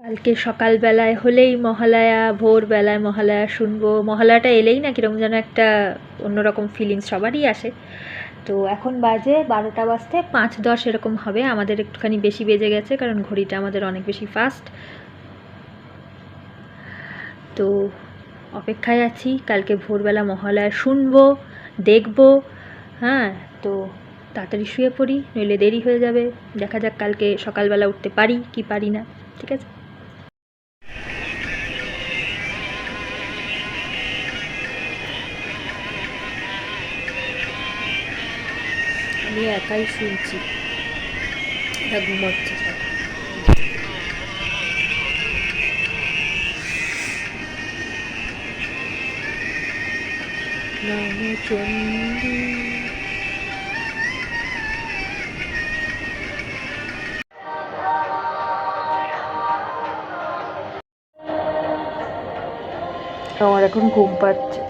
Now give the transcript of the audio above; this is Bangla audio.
কালকে সকালবেলায় হলেই মহালয়া, ভোরবেলায় মহালয়া শুনবো, মহালয়াটা এলেই না কীরকম যেন একটা অন্যরকম ফিলিংস সবারই আসে। তো এখন বাজে 12টা বাজতে 5-10 এরকম হবে, আমাদের একটুখানি বেশি বেজে গেছে কারণ ঘড়িটা আমাদের অনেক বেশি ফাস্ট। তো অপেক্ষায় আছি, কালকে ভোরবেলা মহালয়া শুনবো, দেখবো। হ্যাঁ, তো তাড়াতাড়ি শুয়ে পড়ি, নইলে দেরি হয়ে যাবে। দেখা যাক কালকে সকালবেলা উঠতে পারি কি পারি না, ঠিক আছে? আমি একাই শুনছি, এটা ঘুমাচ্ছে সব। রামচন্দ্র আমার এখন ঘুম পাচ্ছে।